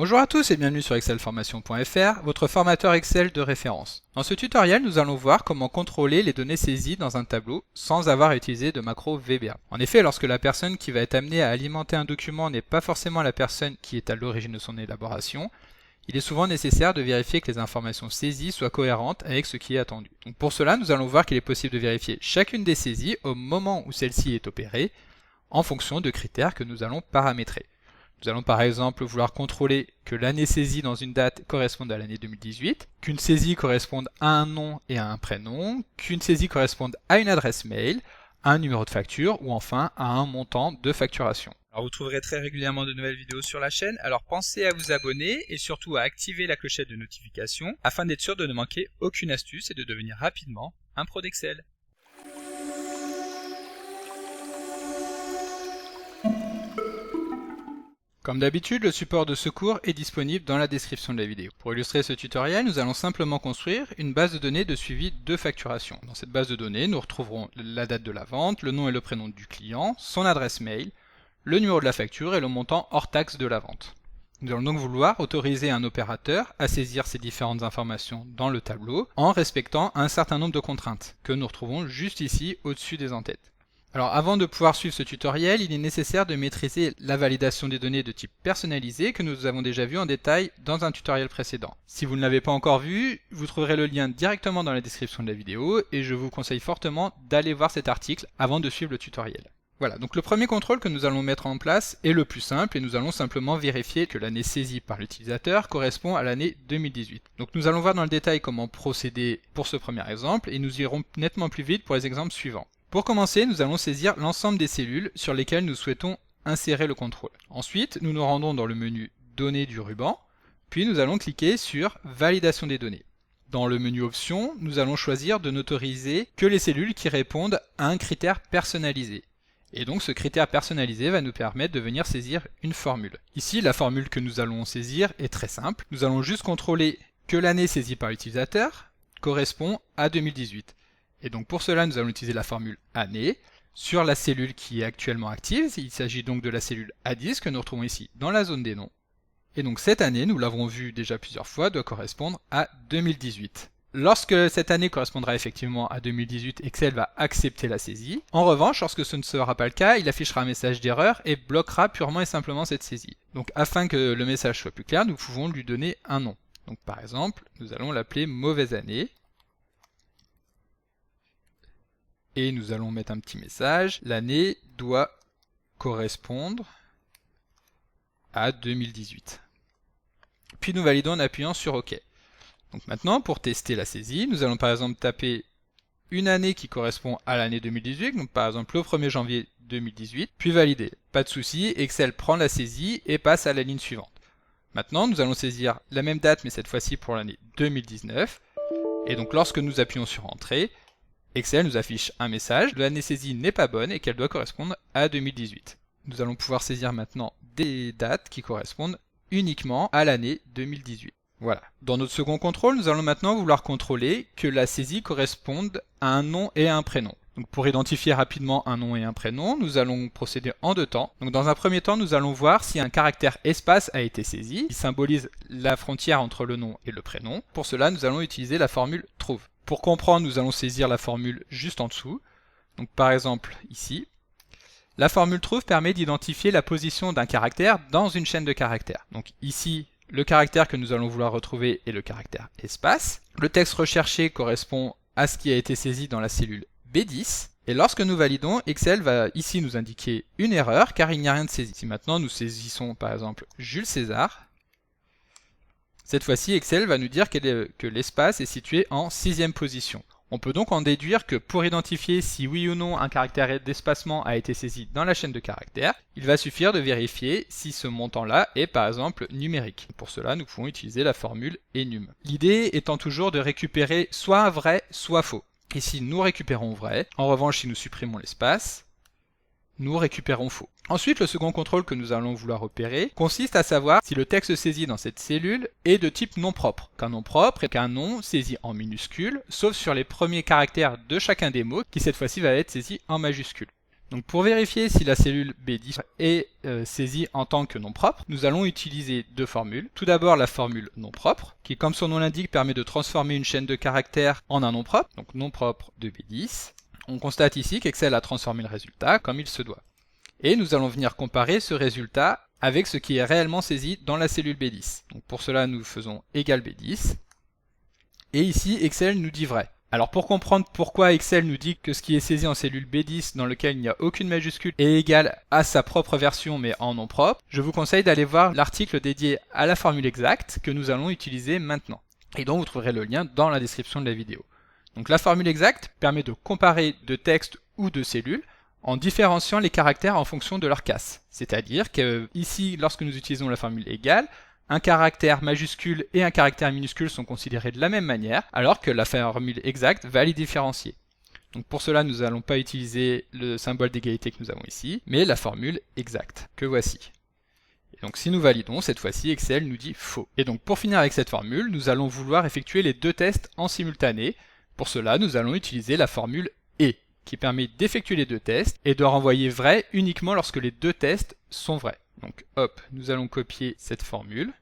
Bonjour à tous et bienvenue sur excelformation.fr, votre formateur Excel de référence. Dans ce tutoriel, nous allons voir comment contrôler les données saisies dans un tableau sans avoir à utiliser de macro VBA. En effet, lorsque la personne qui va être amenée à alimenter un document n'est pas forcément la personne qui est à l'origine de son élaboration, il est souvent nécessaire de vérifier que les informations saisies soient cohérentes avec ce qui est attendu. Donc pour cela, nous allons voir qu'il est possible de vérifier chacune des saisies au moment où celle-ci est opérée, en fonction de critères que nous allons paramétrer. Nous allons par exemple vouloir contrôler que l'année saisie dans une date corresponde à l'année 2018, qu'une saisie corresponde à un nom et à un prénom, qu'une saisie corresponde à une adresse mail, à un numéro de facture ou enfin à un montant de facturation. Alors vous trouverez très régulièrement de nouvelles vidéos sur la chaîne, alors pensez à vous abonner et surtout à activer la clochette de notification afin d'être sûr de ne manquer aucune astuce et de devenir rapidement un pro d'Excel. Comme d'habitude, le support de secours est disponible dans la description de la vidéo. Pour illustrer ce tutoriel, nous allons simplement construire une base de données de suivi de facturation. Dans cette base de données, nous retrouverons la date de la vente, le nom et le prénom du client, son adresse mail, le numéro de la facture et le montant hors taxe de la vente. Nous allons donc vouloir autoriser un opérateur à saisir ces différentes informations dans le tableau en respectant un certain nombre de contraintes que nous retrouvons juste ici au-dessus des en-têtes. Alors avant de pouvoir suivre ce tutoriel, il est nécessaire de maîtriser la validation des données de type personnalisé que nous avons déjà vu en détail dans un tutoriel précédent. Si vous ne l'avez pas encore vu, vous trouverez le lien directement dans la description de la vidéo et je vous conseille fortement d'aller voir cet article avant de suivre le tutoriel. Voilà, donc le premier contrôle que nous allons mettre en place est le plus simple et nous allons simplement vérifier que l'année saisie par l'utilisateur correspond à l'année 2018. Donc nous allons voir dans le détail comment procéder pour ce premier exemple et nous irons nettement plus vite pour les exemples suivants. Pour commencer, nous allons saisir l'ensemble des cellules sur lesquelles nous souhaitons insérer le contrôle. Ensuite, nous nous rendons dans le menu Données du ruban, puis nous allons cliquer sur Validation des données. Dans le menu Options, nous allons choisir de n'autoriser que les cellules qui répondent à un critère personnalisé. Et donc ce critère personnalisé va nous permettre de venir saisir une formule. Ici, la formule que nous allons saisir est très simple. Nous allons juste contrôler que l'année saisie par l'utilisateur correspond à 2018. Et donc pour cela, nous allons utiliser la formule année sur la cellule qui est actuellement active. Il s'agit donc de la cellule A10 que nous retrouvons ici dans la zone des noms. Et donc cette année, nous l'avons vu déjà plusieurs fois, doit correspondre à 2018. Lorsque cette année correspondra effectivement à 2018, Excel va accepter la saisie. En revanche, lorsque ce ne sera pas le cas, il affichera un message d'erreur et bloquera purement et simplement cette saisie. Donc afin que le message soit plus clair, nous pouvons lui donner un nom. Donc par exemple, nous allons l'appeler mauvaise année. Et nous allons mettre un petit message, l'année doit correspondre à 2018. Puis nous validons en appuyant sur OK. Donc maintenant, pour tester la saisie, nous allons par exemple taper une année qui correspond à l'année 2018, donc par exemple le 1er janvier 2018, puis valider. Pas de souci, Excel prend la saisie et passe à la ligne suivante. Maintenant, nous allons saisir la même date, mais cette fois-ci pour l'année 2019. Et donc lorsque nous appuyons sur Entrée, Excel nous affiche un message, l'année saisie n'est pas bonne et qu'elle doit correspondre à 2018. Nous allons pouvoir saisir maintenant des dates qui correspondent uniquement à l'année 2018. Voilà. Dans notre second contrôle, nous allons maintenant vouloir contrôler que la saisie corresponde à un nom et à un prénom. Donc pour identifier rapidement un nom et un prénom, nous allons procéder en deux temps. Donc dans un premier temps, nous allons voir si un caractère espace a été saisi, qui symbolise la frontière entre le nom et le prénom. Pour cela, nous allons utiliser la formule trouve. Pour comprendre, nous allons saisir la formule juste en dessous. Donc par exemple ici, la formule trouve permet d'identifier la position d'un caractère dans une chaîne de caractères. Donc ici, le caractère que nous allons vouloir retrouver est le caractère espace. Le texte recherché correspond à ce qui a été saisi dans la cellule B10. Et lorsque nous validons, Excel va ici nous indiquer une erreur car il n'y a rien de saisi. Si maintenant nous saisissons par exemple Jules César, cette fois-ci, Excel va nous dire que l'espace est situé en 6e position. On peut donc en déduire que pour identifier si oui ou non un caractère d'espacement a été saisi dans la chaîne de caractères, il va suffire de vérifier si ce montant-là est par exemple numérique. Pour cela, nous pouvons utiliser la formule enum. L'idée étant toujours de récupérer soit vrai, soit faux. Ici, nous récupérons vrai. En revanche, si nous supprimons l'espace, nous récupérons faux. Ensuite, le second contrôle que nous allons vouloir opérer consiste à savoir si le texte saisi dans cette cellule est de type nom propre. Qu'un nom propre est qu'un nom saisi en minuscule, sauf sur les premiers caractères de chacun des mots, qui cette fois-ci va être saisi en majuscule. Donc pour vérifier si la cellule B10 est saisie en tant que nom propre, nous allons utiliser deux formules. Tout d'abord la formule nom propre, qui comme son nom l'indique permet de transformer une chaîne de caractères en un nom propre, donc nom propre de B10. On constate ici qu'Excel a transformé le résultat comme il se doit. Et nous allons venir comparer ce résultat avec ce qui est réellement saisi dans la cellule B10. Donc pour cela nous faisons égal B10. Et ici Excel nous dit vrai. Alors pour comprendre pourquoi Excel nous dit que ce qui est saisi en cellule B10 dans lequel il n'y a aucune majuscule est égal à sa propre version mais en nom propre, je vous conseille d'aller voir l'article dédié à la formule exacte que nous allons utiliser maintenant, et dont vous trouverez le lien dans la description de la vidéo. Donc la formule exacte permet de comparer deux textes ou deux cellules en différenciant les caractères en fonction de leur casse. C'est-à-dire que ici, lorsque nous utilisons la formule égale, un caractère majuscule et un caractère minuscule sont considérés de la même manière, alors que la formule exacte va les différencier. Donc pour cela, nous n'allons pas utiliser le symbole d'égalité que nous avons ici, mais la formule exacte, que voici. Et donc si nous validons, cette fois-ci, Excel nous dit faux. Et donc pour finir avec cette formule, nous allons vouloir effectuer les deux tests en simultané. Pour cela, nous allons utiliser la formule et, qui permet d'effectuer les deux tests et de renvoyer vrai uniquement lorsque les deux tests sont vrais. Donc hop, nous allons copier cette formule.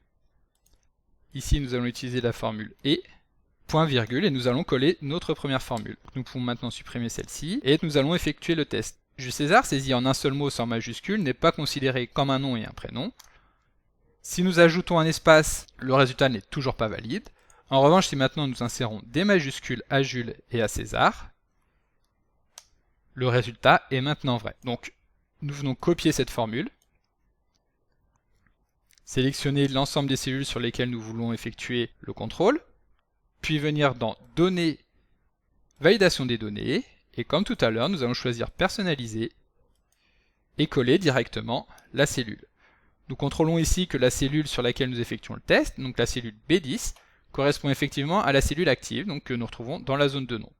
Ici, nous allons utiliser la formule et, point virgule, et nous allons coller notre première formule. Nous pouvons maintenant supprimer celle-ci, et nous allons effectuer le test. Jules César, saisi en un seul mot sans majuscule, n'est pas considéré comme un nom et un prénom. Si nous ajoutons un espace, le résultat n'est toujours pas valide. En revanche, si maintenant nous insérons des majuscules à Jules et à César, le résultat est maintenant vrai. Donc, nous venons copier cette formule, sélectionner l'ensemble des cellules sur lesquelles nous voulons effectuer le contrôle, puis venir dans Données, Validation des données, et comme tout à l'heure, nous allons choisir Personnaliser et coller directement la cellule. Nous contrôlons ici que la cellule sur laquelle nous effectuons le test, donc la cellule B10, correspond effectivement à la cellule active, donc que nous retrouvons dans la zone de nom.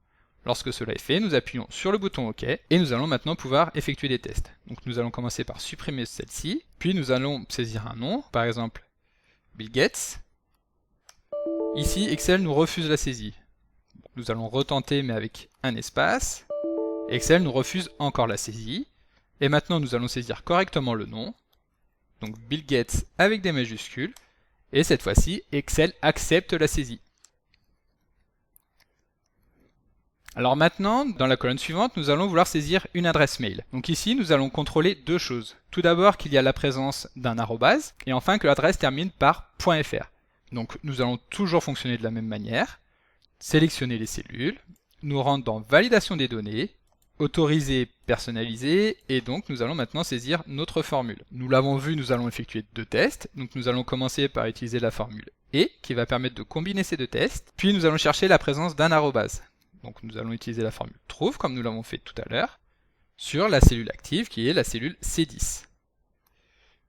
Lorsque cela est fait, nous appuyons sur le bouton OK et nous allons maintenant pouvoir effectuer des tests. Donc nous allons commencer par supprimer celle-ci, puis nous allons saisir un nom, par exemple Bill Gates. Ici, Excel nous refuse la saisie. Nous allons retenter mais avec un espace. Excel nous refuse encore la saisie. Et maintenant nous allons saisir correctement le nom. Donc Bill Gates avec des majuscules. Et cette fois-ci, Excel accepte la saisie. Alors maintenant, dans la colonne suivante, nous allons vouloir saisir une adresse mail. Donc ici, nous allons contrôler deux choses. Tout d'abord qu'il y a la présence d'un arrobase, et enfin que l'adresse termine par .fr. Donc nous allons toujours fonctionner de la même manière. Sélectionner les cellules, nous rendre dans Validation des données, autoriser, personnaliser, et donc nous allons maintenant saisir notre formule. Nous l'avons vu, nous allons effectuer deux tests. Donc nous allons commencer par utiliser la formule et, qui va permettre de combiner ces deux tests. Puis nous allons chercher la présence d'un arrobase. Donc nous allons utiliser la formule trouve, comme nous l'avons fait tout à l'heure, sur la cellule active qui est la cellule C10.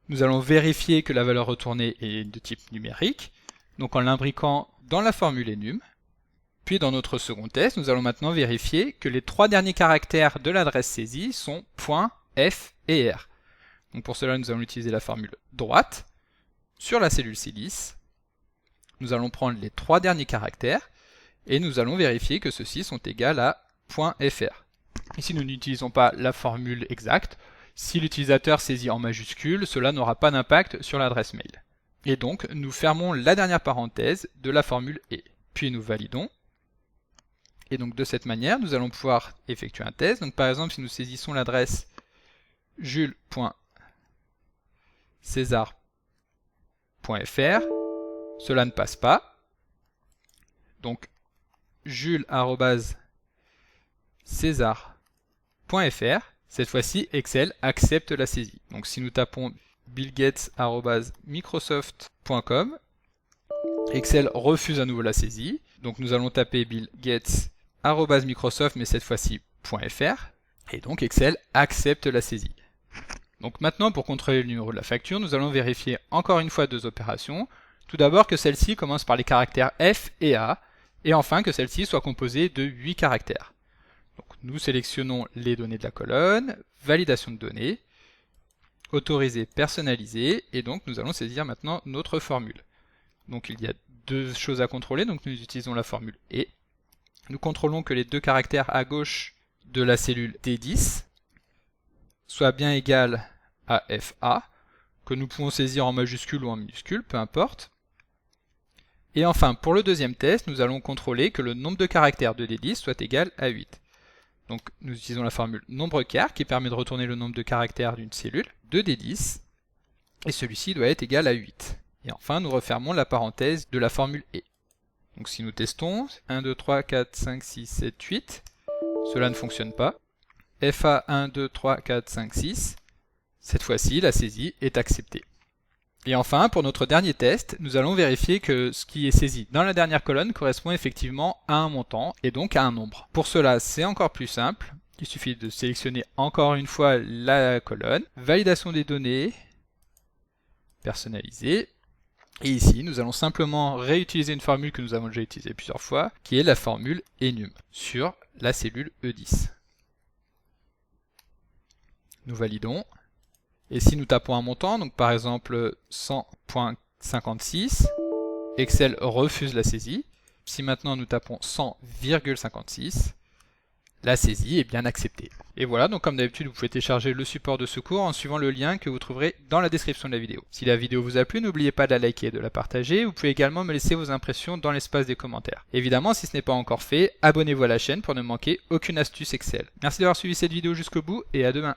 Nous allons vérifier que la valeur retournée est de type numérique, donc en l'imbriquant dans la formule enum. Puis dans notre second test, nous allons maintenant vérifier que les trois derniers caractères de l'adresse saisie sont .f et r. Donc pour cela, nous allons utiliser la formule droite sur la cellule C10. Nous allons prendre les trois derniers caractères et nous allons vérifier que ceux-ci sont égaux à .fr. Ici, nous n'utilisons pas la formule exacte. Si l'utilisateur saisit en majuscule, cela n'aura pas d'impact sur l'adresse mail. Et donc, nous fermons la dernière parenthèse de la formule et. Puis nous validons. Et donc de cette manière, nous allons pouvoir effectuer un test. Donc par exemple, si nous saisissons l'adresse jules.césar.fr, cela ne passe pas. Donc jules@césar.fr, cette fois-ci Excel accepte la saisie. Donc si nous tapons billgates@microsoft.com, Excel refuse à nouveau la saisie. Donc nous allons taper billgates@microsoft, mais cette fois-ci .fr, et donc Excel accepte la saisie. Donc maintenant, pour contrôler le numéro de la facture, nous allons vérifier encore une fois deux opérations. Tout d'abord que celle-ci commence par les caractères F et A, et enfin que celle-ci soit composée de 8 caractères. Donc nous sélectionnons les données de la colonne, validation de données, autoriser, personnaliser, et donc nous allons saisir maintenant notre formule. Donc il y a deux choses à contrôler, donc nous utilisons la formule et. Nous contrôlons que les deux caractères à gauche de la cellule D10 soit bien égal à FA, que nous pouvons saisir en majuscule ou en minuscule, peu importe. Et enfin, pour le deuxième test, nous allons contrôler que le nombre de caractères de D10 soit égal à 8. Donc nous utilisons la formule nombre-car qui permet de retourner le nombre de caractères d'une cellule, de D10, et celui-ci doit être égal à 8. Et enfin, nous refermons la parenthèse de la formule et. Donc si nous testons, 1, 2, 3, 4, 5, 6, 7, 8, cela ne fonctionne pas. FA 1, 2, 3, 4, 5, 6, cette fois-ci, la saisie est acceptée. Et enfin, pour notre dernier test, nous allons vérifier que ce qui est saisi dans la dernière colonne correspond effectivement à un montant, et donc à un nombre. Pour cela, c'est encore plus simple. Il suffit de sélectionner encore une fois la colonne, validation des données, personnalisée, et ici, nous allons simplement réutiliser une formule que nous avons déjà utilisée plusieurs fois, qui est la formule enum, sur la cellule E10. Nous validons. Et si nous tapons un montant, donc par exemple 100.56, Excel refuse la saisie. Si maintenant nous tapons 100,56, la saisie est bien acceptée. Et voilà, donc comme d'habitude, vous pouvez télécharger le support de ce cours en suivant le lien que vous trouverez dans la description de la vidéo. Si la vidéo vous a plu, n'oubliez pas de la liker et de la partager. Vous pouvez également me laisser vos impressions dans l'espace des commentaires. Évidemment, si ce n'est pas encore fait, abonnez-vous à la chaîne pour ne manquer aucune astuce Excel. Merci d'avoir suivi cette vidéo jusqu'au bout et à demain.